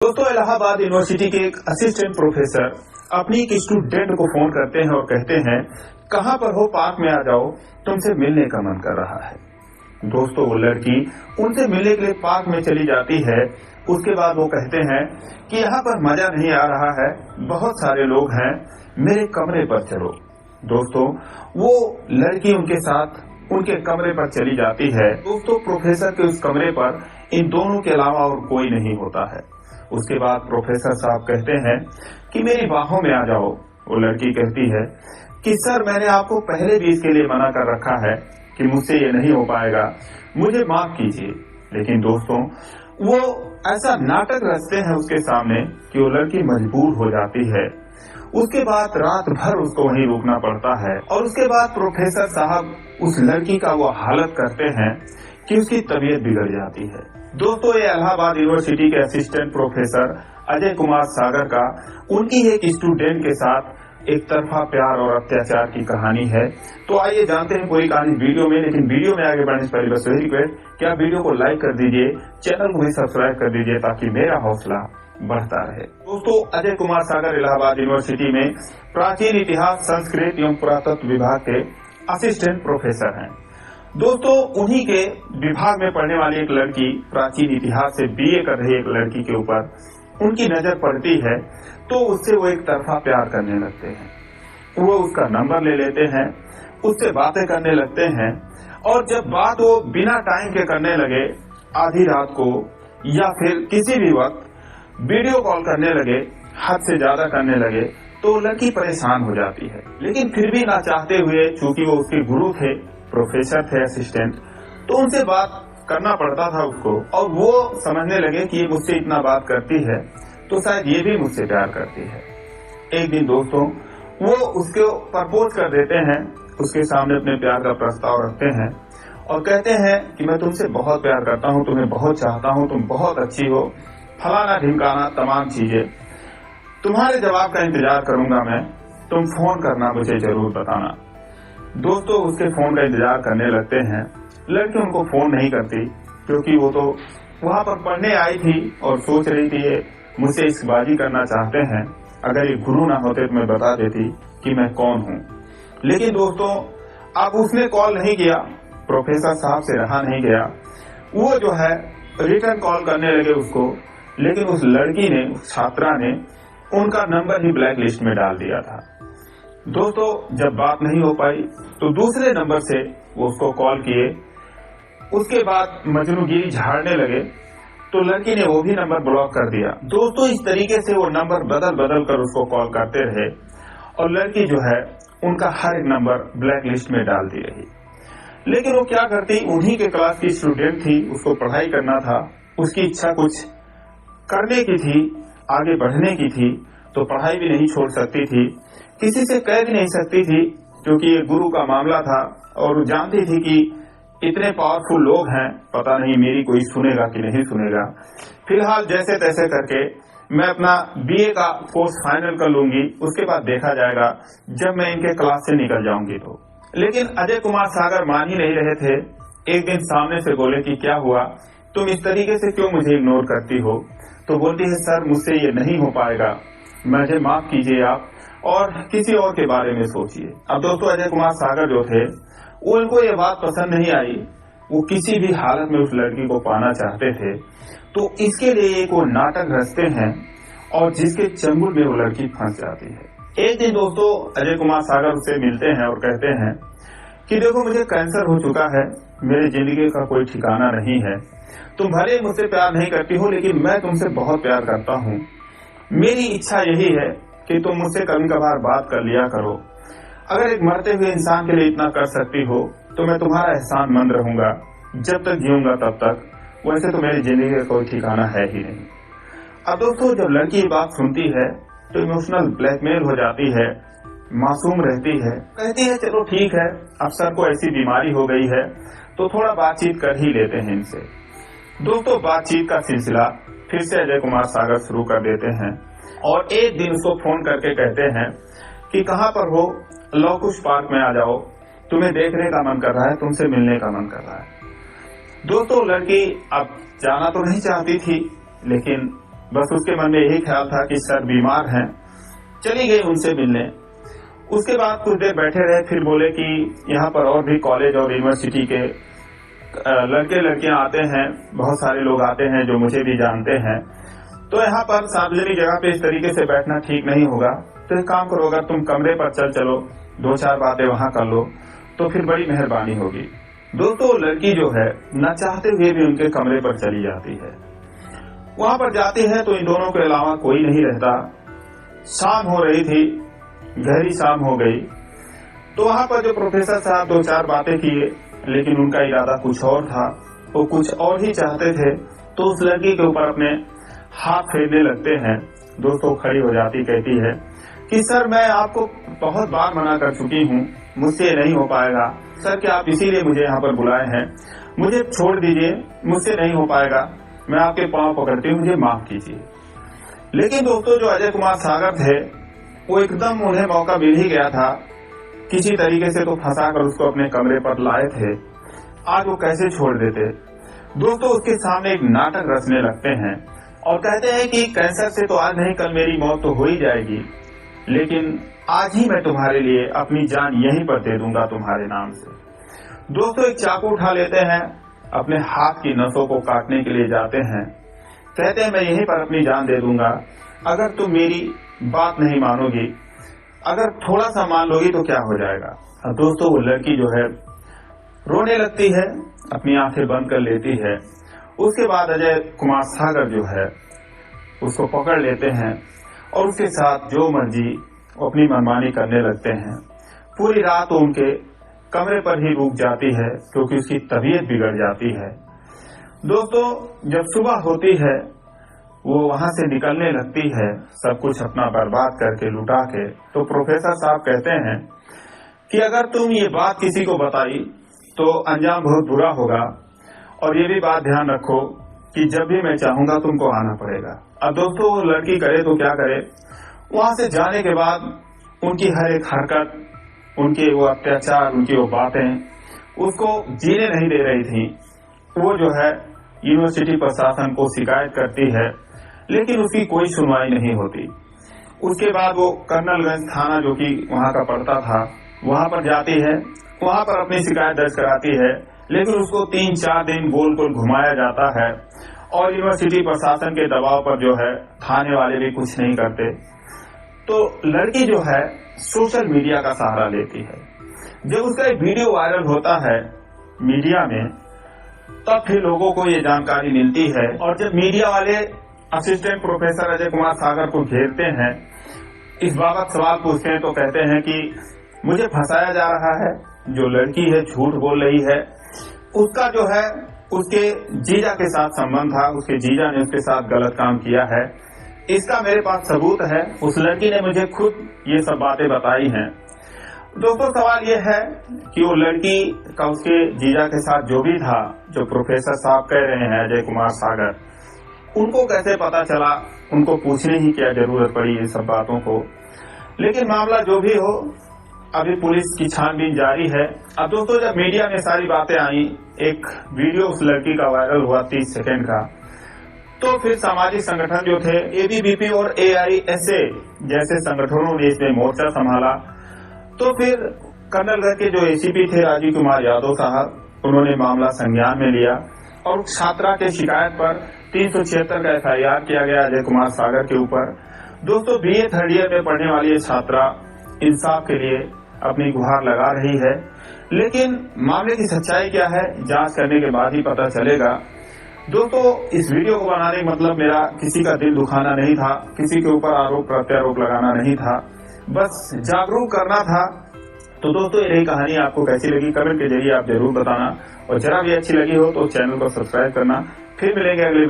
दोस्तों, इलाहाबाद यूनिवर्सिटी के एक असिस्टेंट प्रोफेसर अपनी एक स्टूडेंट को फोन करते हैं और कहते हैं, कहां पर हो, पार्क में आ जाओ, तुमसे मिलने का मन कर रहा है। दोस्तों, वो लड़की उनसे मिलने के लिए पार्क में चली जाती है। उसके बाद वो कहते हैं कि यहाँ पर मजा नहीं आ रहा है, बहुत सारे लोग हैं, मेरे कमरे पर चलो। दोस्तों, वो लड़की उनके साथ उनके कमरे पर चली जाती है। दोस्तों, प्रोफेसर के उस कमरे पर इन दोनों के अलावा और कोई नहीं होता है। उसके बाद प्रोफेसर साहब कहते हैं कि मेरी बाहों में आ जाओ। वो लड़की कहती है कि सर, मैंने आपको पहले भी इसके लिए मना कर रखा है कि मुझसे ये नहीं हो पाएगा, मुझे माफ कीजिए। लेकिन दोस्तों, वो ऐसा नाटक रचते हैं उसके सामने कि वो लड़की मजबूर हो जाती है। उसके बाद रात भर उसको वहीं रुकना पड़ता है और उसके बाद प्रोफेसर साहब उस लड़की का वो हालत करते हैं कि उसकी तबीयत बिगड़ जाती है। दोस्तों, ये इलाहाबाद यूनिवर्सिटी के असिस्टेंट प्रोफेसर अजय कुमार सागर का उनकी एक स्टूडेंट के साथ एक तरफा प्यार और अत्याचार की कहानी है। तो आइए जानते हैं पूरी कहानी वीडियो में। लेकिन वीडियो में आगे बढ़ने से पहले बस वही रिक्वेस्ट कि आप वीडियो को लाइक कर दीजिए, चैनल को भी सब्सक्राइब कर दीजिए ताकि मेरा हौसला बढ़ता रहे। दोस्तों, अजय कुमार सागर इलाहाबाद यूनिवर्सिटी में प्राचीन इतिहास, संस्कृत एवं पुरातत्व विभाग के असिस्टेंट प्रोफेसर हैं। दोस्तों, उन्हीं के विभाग में पढ़ने वाली एक लड़की, प्राचीन इतिहास से बीए कर रही एक लड़की के ऊपर उनकी नजर पड़ती है, तो उससे वो एक तरफा प्यार करने लगते हैं। वो उसका नंबर ले लेते हैं, उससे बातें करने लगते हैं और जब बात वो बिना टाइम के करने लगे, आधी रात को या फिर किसी भी वक्त वीडियो कॉल करने लगे, हद से ज्यादा करने लगे, तो लड़की परेशान हो जाती है। लेकिन फिर भी ना चाहते हुए, चूंकि वो उसके गुरु थे, प्रोफेसर थे, असिस्टेंट, तो उनसे बात करना पड़ता था उसको। और वो समझने लगे कि ये मुझसे इतना बात करती है तो शायद ये भी मुझसे प्यार करती है। एक दिन दोस्तों, वो उसको प्रपोज कर देते हैं, उसके सामने अपने प्यार का प्रस्ताव रखते हैं और कहते हैं कि मैं तुमसे बहुत प्यार करता हूँ, तुम्हें बहुत चाहता हूँ, तुम बहुत अच्छी हो, फलाना ढिमकाना तमाम चीजें। तुम्हारे जवाब का इंतजार करूंगा मैं, तुम फोन करना, मुझे जरूर बताना। दोस्तों, उसके फोन का इंतजार करने लगते हैं। लड़की उनको फोन नहीं करती क्योंकि वो तो वहां पर पढ़ने आई थी और सोच रही थी ये मुझसे इश्कबाजी करना चाहते हैं, अगर ये गुरु ना होते तो मैं बता देती कि मैं कौन हूँ। लेकिन दोस्तों, अब उसने कॉल नहीं किया, प्रोफेसर साहब से रहा नहीं गया, वो जो है रिटर्न कॉल करने लगे उसको। लेकिन उस लड़की ने, उस छात्रा ने उनका नंबर ही ब्लैक लिस्ट में डाल दिया था। दोस्तों, जब बात नहीं हो पाई तो दूसरे नंबर से वो उसको कॉल किए। उसके बाद मजनूगिरी झाड़ने लगे तो लड़की ने वो भी नंबर ब्लॉक कर दिया। दोस्तों, इस तरीके से वो नंबर बदल बदल कर उसको कॉल करते रहे और लड़की जो है उनका हर एक नंबर ब्लैक लिस्ट में डालती रही। लेकिन वो क्या करती, उन्हीं के क्लास की स्टूडेंट थी, उसको पढ़ाई करना था, उसकी इच्छा कुछ करने की थी, आगे बढ़ने की थी, तो पढ़ाई भी नहीं छोड़ सकती थी, किसी से कह भी नहीं सकती थी क्योंकि ये गुरु का मामला था और जानती थी कि इतने पावरफुल लोग हैं, पता नहीं मेरी कोई सुनेगा कि नहीं सुनेगा। फिलहाल जैसे तैसे करके मैं अपना बीए का कोर्स फाइनल कर लूंगी, उसके बाद देखा जाएगा जब मैं इनके क्लास से निकल जाऊंगी तो। लेकिन अजय कुमार सागर मान ही नहीं रहे थे। एक दिन सामने से बोले कि क्या हुआ, तुम इस तरीके से क्यों मुझे इग्नोर करती हो? तो बोलती है, सर मुझसे ये नहीं हो पाएगा, मुझे माफ कीजिए आप और किसी और के बारे में सोचिए। अब दोस्तों, अजय कुमार सागर जो थे, उनको ये बात पसंद नहीं आई। वो किसी भी हालत में उस लड़की को पाना चाहते थे, तो इसके लिए एक वो नाटक रचते हैं और जिसके चंगुल में वो लड़की फंस जाती है। एक दिन दोस्तों, अजय कुमार सागर उससे मिलते हैं और कहते हैं कि देखो, मुझे कैंसर हो चुका है, मेरी जिंदगी का कोई ठिकाना नहीं है, तुम भले ही मुझसे प्यार नहीं करती हो लेकिन मैं तुमसे बहुत प्यार करता हूँ। मेरी इच्छा यही है कि तुम मुझसे कभी कभार बात कर लिया करो। अगर एक मरते हुए इंसान के लिए इतना कर सकती हो तो मैं तुम्हारा एहसानमंद रहूंगा, जब तक जीऊंगा तब तक। वैसे तो मेरी जिंदगी का कोई ठिकाना है ही नहीं। अब दोस्तों, जब लड़की ये बात सुनती है तो इमोशनल ब्लैकमेल हो जाती है, मासूम रहती है, कहती है चलो ठीक है, अब सर को ऐसी बीमारी हो गई है तो थोड़ा बातचीत कर ही लेते हैं इनसे। दोस्तों, बातचीत का सिलसिला फिर से अजय कुमार सागर शुरू कर देते हैं और एक दिन उसको फोन करके कहते हैं कि कहाँ पर हो, लौकुश पार्क में आ जाओ, तुम्हें देखने का मन कर रहा है, तुमसे मिलने का मन कर रहा है। दोस्तों, लड़की अब जाना तो नहीं चाहती थी, लेकिन बस उसके मन में यही ख्याल था कि सर बीमार हैं। चली गई उनसे मिलने। उसके बाद कुछ देर बैठे रहे, फिर बोले कि यहाँ पर और भी कॉलेज और यूनिवर्सिटी के लड़के लड़कियां आते हैं, बहुत सारे लोग आते हैं जो मुझे भी जानते हैं, तो यहाँ पर सार्वजनिक जगह पे इस तरीके से बैठना ठीक नहीं होगा। तो एक काम करो, अगर तुम कमरे पर चलो, 2-4 बातें वहां कर लो तो फिर बड़ी मेहरबानी होगी। दोस्तों, लड़की जो है न चाहते हुए भी उनके कमरे पर चली जाती है। वहां पर जाती है तो इन दोनों के अलावा कोई नहीं रहता। शाम हो रही थी, गहरी शाम हो गई। तो वहां पर जो प्रोफेसर साहब 2-4 बातें किए, लेकिन उनका इरादा कुछ और था, वो कुछ और ही चाहते थे। तो उस लड़की के ऊपर अपने हाथ फेरने लगते हैं। दोस्तों, खड़ी हो जाती, कहती है कि सर मैं आपको बहुत बार मना कर चुकी हूँ, मुझसे नहीं हो पाएगा। सर क्या आप इसीलिए मुझे यहाँ पर बुलाए हैं? मुझे छोड़ दीजिए, मुझसे नहीं हो पाएगा, मैं आपके पांव पकड़ती हूँ, मुझे माफ कीजिए। लेकिन दोस्तों, जो अजय कुमार सागर थे, वो एकदम उन्हें मौका मिल ही गया था, किसी तरीके से तो फंसाकर उसको अपने कमरे पर लाए थे। आज वो कैसे छोड़ देते? दोस्तों, उसके सामने एक नाटक रचने लगते हैं और कहते हैं कि कैंसर से तो आज नहीं कल मेरी मौत तो हो ही जाएगी, लेकिन आज ही मैं तुम्हारे लिए अपनी जान यहीं पर दे दूंगा तुम्हारे नाम से। दोस्तों, एक चाकू उठा लेते हैं, अपने हाथ की नसों को काटने के लिए जाते हैं। कहते हैं मैं यहीं पर अपनी जान दे दूंगा, अगर तुम मेरी बात नहीं मानोगी, अगर थोड़ा सा मान लोगी तो क्या हो जाएगा। अब दोस्तों, वो लड़की जो है रोने लगती है, अपनी आंखें बंद कर लेती है। उसके बाद अजय कुमार सागर जो है उसको पकड़ लेते हैं और उसके साथ जो मर्जी अपनी मनमानी करने लगते हैं। पूरी रात वो उनके कमरे पर ही रुक जाती है, क्योंकि उसकी तबीयत बिगड़ जाती है। दोस्तों, जब सुबह होती है, वो वहां से निकलने लगती है, सब कुछ अपना बर्बाद करके, लुटा के। तो प्रोफेसर साहब कहते हैं कि अगर तुम ये बात किसी को बताई तो अंजाम बहुत बुरा होगा, और ये भी बात ध्यान रखो कि जब भी मैं चाहूंगा तुमको आना पड़ेगा। अब दोस्तों, वो लड़की करे तो क्या करे, वहां से जाने के बाद उनकी हर एक हरकत, उनके वो अत्याचार, उनकी वो बातें उसको जीने नहीं दे रही थी। वो जो है यूनिवर्सिटी प्रशासन को शिकायत करती है, लेकिन उसकी कोई सुनवाई नहीं होती। उसके बाद वो कर्नलगंज थाना जो कि वहां का पड़ता था, वहां पर जाती है, वहां पर अपनी शिकायत दर्ज कराती है, लेकिन उसको 3-4 दिन गोल गोल घुमाया जाता है और यूनिवर्सिटी प्रशासन के दबाव पर जो है थाने वाले भी कुछ नहीं करते। तो लड़की जो है सोशल मीडिया का सहारा लेती है। जब उसका एक वीडियो वायरल होता है मीडिया में, तब फिर लोगों को ये जानकारी मिलती है, और जब मीडिया वाले असिस्टेंट प्रोफेसर अजय कुमार सागर को घेरते हैं, इस बाबत सवाल पूछते हैं, तो कहते हैं कि मुझे फंसाया जा रहा है, जो लड़की है झूठ बोल रही है, उसका जो है उसके जीजा के साथ संबंध था, उसके जीजा ने उसके साथ गलत काम किया है, इसका मेरे पास सबूत है, उस लड़की ने मुझे खुद ये सब बातें बताई हैं। दोस्तों, सवाल ये है कि वो लड़की का उसके जीजा के साथ जो भी था, जो प्रोफेसर साहब कह रहे हैं अजय कुमार सागर, उनको कैसे पता चला, उनको पूछने ही क्या जरूरत पड़ी इन सब बातों को। लेकिन मामला जो भी हो, अभी पुलिस की छानबीन जारी है। अब दोस्तों, जब मीडिया में सारी बातें आई, एक वीडियो उस लड़की का वायरल हुआ 30 सेकेंड का, तो फिर सामाजिक संगठन जो थे, एबीवीपी और AISA जैसे संगठनों ने इसमें मोर्चा संभाला। तो फिर कर्नलगंज के जो ACP थे राजीव कुमार यादव साहब, उन्होंने मामला संज्ञान में लिया और छात्रा के शिकायत पर 376 का FIR किया गया अजय कुमार सागर के ऊपर। दोस्तों, BA 3rd ईयर में पढ़ने वाली ये छात्रा इंसाफ के लिए अपनी गुहार लगा रही है, लेकिन मामले की सच्चाई क्या है, जांच करने के बाद ही पता चलेगा। दोस्तों, इस वीडियो को बनाने का मतलब मेरा किसी का दिल दुखाना नहीं था, किसी के ऊपर आरोप प्रत्यारोप लगाना नहीं था, बस जागरूक करना था। तो दोस्तों, यही कहानी आपको कैसी लगी कमेंट के जरिए आप जरूर बताना, और जरा भी अच्छी लगी हो तो चैनल को सब्सक्राइब करना। फिर मिलेंगे अगले